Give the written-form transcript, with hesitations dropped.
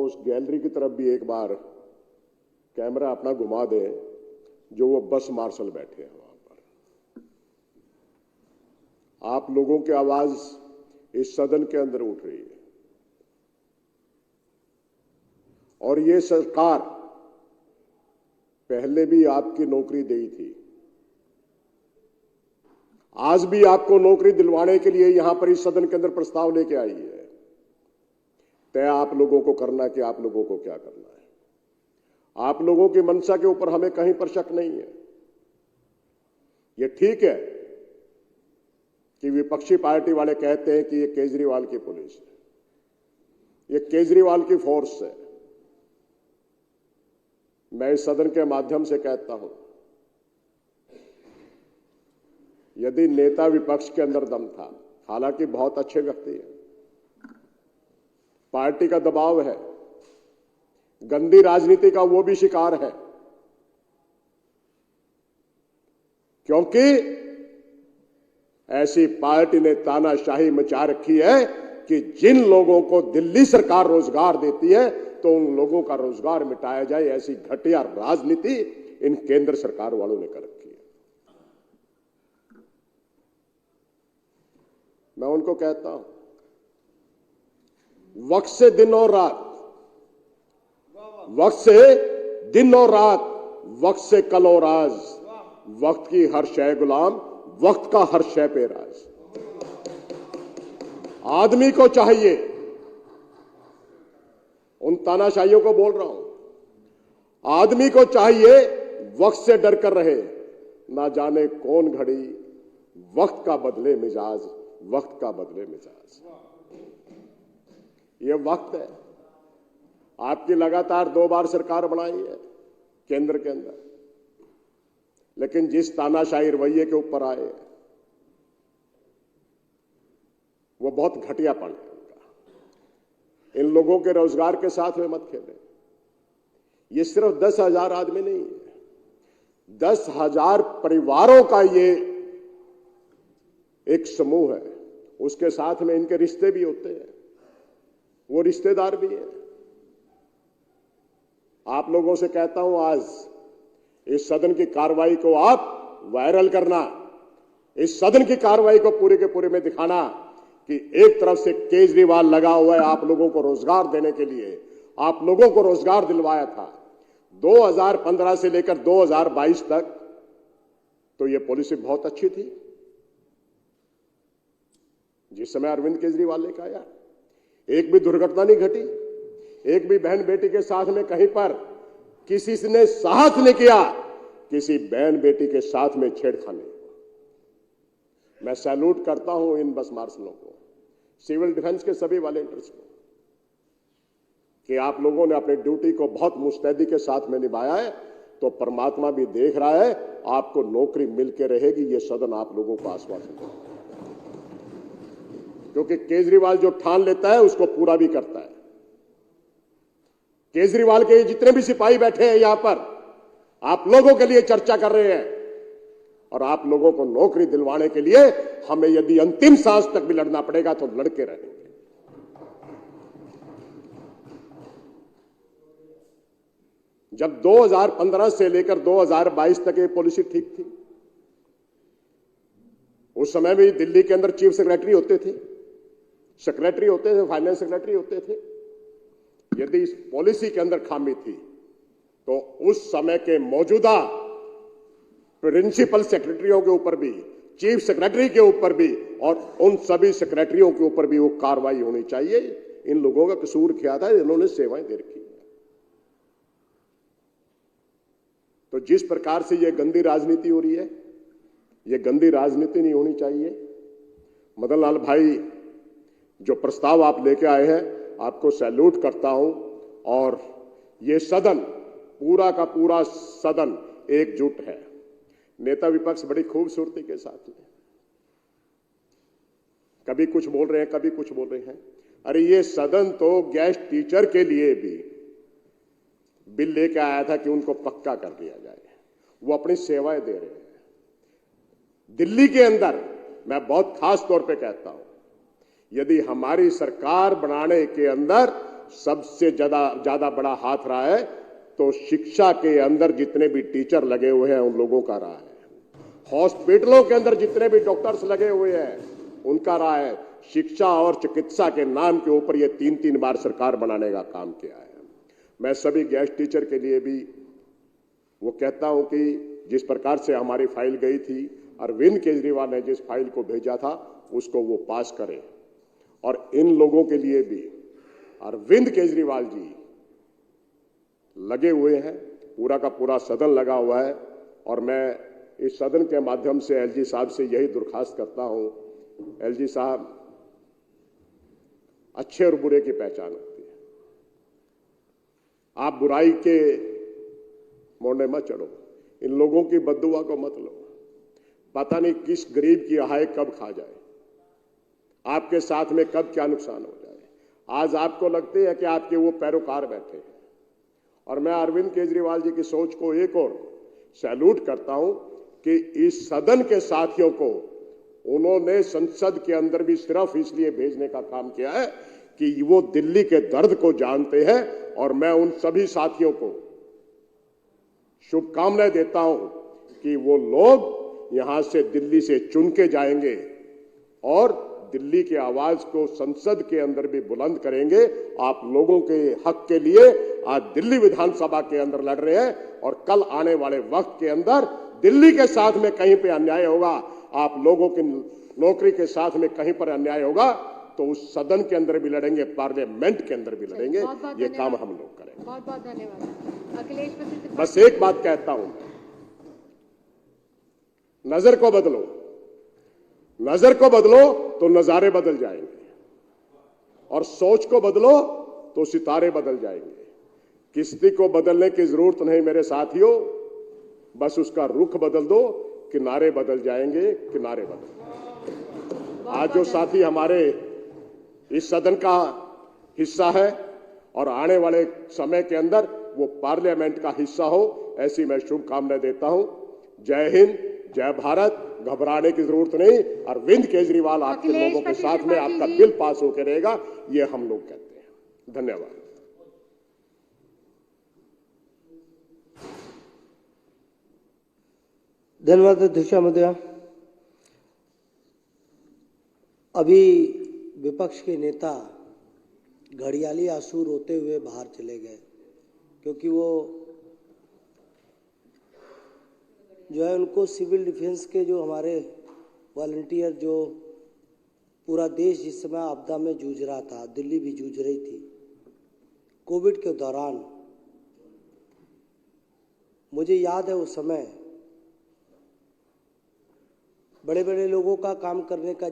उस गैलरी की तरफ भी एक बार कैमरा अपना घुमा दें, जो वो बस मार्शल बैठे हैं वहां पर। आप लोगों की आवाज इस सदन के अंदर उठ रही है और ये सरकार पहले भी आपकी नौकरी दी थी, आज भी आपको नौकरी दिलवाने के लिए यहां पर इस सदन के अंदर प्रस्ताव लेके आई है। तय आप लोगों को करना कि आप लोगों को क्या करना है। आप लोगों की मंशा के ऊपर हमें कहीं पर शक नहीं है। यह ठीक है कि विपक्षी पार्टी वाले कहते हैं कि यह केजरीवाल की पुलिस है, यह केजरीवाल की फोर्स है। मैं इस सदन के माध्यम से कहता हूं, यदि नेता विपक्ष के अंदर दम था, हालांकि बहुत अच्छे व्यक्ति हैं, पार्टी का दबाव है, गंदी राजनीति का वो भी शिकार है, क्योंकि ऐसी पार्टी ने तानाशाही मचा रखी है कि जिन लोगों को दिल्ली सरकार रोजगार देती है तो उन लोगों का रोजगार मिटाया जाए, ऐसी घटिया राजनीति इन केंद्र सरकार वालों ने कर रखी है। मैं उनको कहता हूं, वक्त से दिन और रात, वक्त से दिन और रात, वक्त से कल और आज, वक्त की हर शय गुलाम, वक्त का हर शय पे राज। आदमी को चाहिए, उन तानाशाहियों को बोल रहा हूं, आदमी को चाहिए वक्त से डर कर रहे, ना जाने कौन घड़ी वक्त का बदले मिजाज, वक्त का बदले मिजाज। यह वक्त है। आपकी लगातार 2 बार सरकार बनाई है केंद्र के अंदर, लेकिन जिस तानाशाही रवैये के ऊपर आए वो बहुत घटियापन है उनका। इन लोगों के रोजगार के साथ में मत खेलें। ये सिर्फ 10,000 आदमी नहीं है, 10,000 परिवारों का ये एक समूह है। उसके साथ में इनके रिश्ते भी होते हैं, वो रिश्तेदार भी हैं। आप लोगों से कहता हूं, आज इस सदन की कार्रवाई को आप वायरल करना, इस सदन की कार्रवाई को पूरे के पूरे में दिखाना कि एक तरफ से केजरीवाल लगा हुआ है आप लोगों को रोजगार देने के लिए, आप लोगों को रोजगार दिलवाया था 2015 से लेकर 2022 तक, तो यह पॉलिसी बहुत अच्छी थी। जिस समय अरविंद केजरीवाल लेकर आया, एक भी दुर्घटना नहीं घटी, एक भी बहन बेटी के साथ में कहीं पर किसी ने साहस नहीं किया किसी बहन बेटी के साथ में छेड़खानी। मैं सैल्यूट करता हूं इन बस मार्शलों को, सिविल डिफेंस के सभी वॉलंटियर्स को, कि आप लोगों ने अपनी ड्यूटी को बहुत मुस्तैदी के साथ में निभाया है। तो परमात्मा भी देख रहा है, आपको नौकरी मिलकर रहेगी, यह सदन आप लोगों को आश्वासन देता है। क्योंकि केजरीवाल जो ठान लेता है उसको पूरा भी करता है। केजरीवाल के जितने भी सिपाही बैठे हैं यहां पर, आप लोगों के लिए चर्चा कर रहे हैं, और आप लोगों को नौकरी दिलवाने के लिए हमें यदि अंतिम सांस तक भी लड़ना पड़ेगा तो लड़के रहेंगे। जब 2015 से लेकर 2022 तक ये पॉलिसी ठीक थी, उस समय भी दिल्ली के अंदर चीफ सेक्रेटरी होते थे, फाइनेंस सेक्रेटरी होते थे। यदि इस पॉलिसी के अंदर खामी थी तो उस समय के मौजूदा प्रिंसिपल सेक्रेटरियों के ऊपर भी, चीफ सेक्रेटरी के ऊपर भी, और उन सभी सेक्रेटरियों के ऊपर भी वो कार्रवाई होनी चाहिए। इन लोगों का कसूर क्या था? इन्होंने सेवाएं दे रखी। तो जिस प्रकार से ये गंदी राजनीति हो रही है, ये गंदी राजनीति नहीं होनी चाहिए। मदन लाल भाई, जो प्रस्ताव आप लेके आए हैं, आपको सैल्यूट करता हूं। और ये सदन, पूरा का पूरा सदन एकजुट है। नेता विपक्ष बड़ी खूबसूरती के साथ में कभी कुछ बोल रहे हैं, कभी कुछ बोल रहे हैं। अरे ये सदन तो गेस्ट टीचर के लिए भी बिल लेके आया था कि उनको पक्का कर दिया जाए। वो अपनी सेवाएं दे रहे हैं। दिल्ली के अंदर मैं बहुत खास तौर पे कहता हूं, यदि हमारी सरकार बनाने के अंदर सबसे ज्यादा बड़ा हाथ रहा है तो शिक्षा के अंदर जितने भी टीचर लगे हुए हैं उन लोगों का रहा है। हॉस्पिटलों के अंदर जितने भी डॉक्टर्स लगे हुए हैं उनका रहा है। शिक्षा और चिकित्सा के नाम के ऊपर ये 3-3 बार सरकार बनाने का काम किया है। मैं सभी गेस्ट टीचर के लिए भी वो कहता हूं कि जिस प्रकार से हमारी फाइल गई थी, अरविंद केजरीवाल ने जिस फाइल को भेजा था उसको वो पास करें। और इन लोगों के लिए भी अरविंद केजरीवाल जी लगे हुए हैं, पूरा का पूरा सदन लगा हुआ है। और मैं इस सदन के माध्यम से एलजी साहब से यही दरखास्त करता हूं, एलजी साहब अच्छे और बुरे की पहचान होती है। आप बुराई के मोड़े मत चढ़ो, इन लोगों की बद्दुआ को मत लो। पता नहीं किस गरीब की आहाय कब खा जाए, आपके साथ में कब क्या नुकसान हो जाए। आज आपको लगते है कि आपके वो पैरोकार बैठे हैं। और मैं अरविंद केजरीवाल जी की सोच को एक और सैल्यूट करता हूं कि इस सदन के साथियों को उन्होंने संसद के अंदर भी सिर्फ इसलिए भेजने का काम किया है कि वो दिल्ली के दर्द को जानते हैं। और मैं उन सभी साथियों को शुभकामनाएं देता हूं कि वो लोग यहां से दिल्ली से चुन के जाएंगे और दिल्ली की आवाज को संसद के अंदर भी बुलंद करेंगे। आप लोगों के हक के लिए आज दिल्ली विधानसभा के अंदर लड़ रहे हैं और कल आने वाले वक्त के अंदर दिल्ली के साथ में कहीं पे अन्याय होगा, आप लोगों की नौकरी के साथ में कहीं पर अन्याय होगा तो उस सदन के अंदर भी लड़ेंगे, पार्लियामेंट के अंदर भी लड़ेंगे। ये काम हम लोग करेंगे। बहुत बहुत धन्यवाद अखिलेश। बस एक बात कहता हूं, नजर को बदलो, नजर को बदलो तो नजारे बदल जाएंगे और सोच को बदलो तो सितारे बदल जाएंगे। किश्ती को बदलने की जरूरत नहीं मेरे साथियों, बस उसका रुख बदल दो, किनारे बदल जाएंगे, किनारे बदल। आज जो साथी हमारे इस सदन का हिस्सा है और आने वाले समय के अंदर वो पार्लियामेंट का हिस्सा हो, ऐसी मैं शुभकामनाएं देता हूं। जय हिंद, जय भारत। घबराने की जरूरत नहीं। अरविंद केजरीवाल आपके लोगों के साथ में, आपका बिल पास होकर रहेगा, ये हम लोग कहते हैं। धन्यवाद। धन्यवाद अध्यक्ष महोदय। अभी विपक्ष के नेता घड़ियाली आंसू रोते हुए बाहर चले गए, क्योंकि वो जो है उनको सिविल डिफेंस के जो हमारे वॉलंटियर, जो पूरा देश जिस समय आपदा में जूझ रहा था, दिल्ली भी जूझ रही थी, कोविड के दौरान मुझे याद है उस समय बड़े बड़े लोगों का काम करने का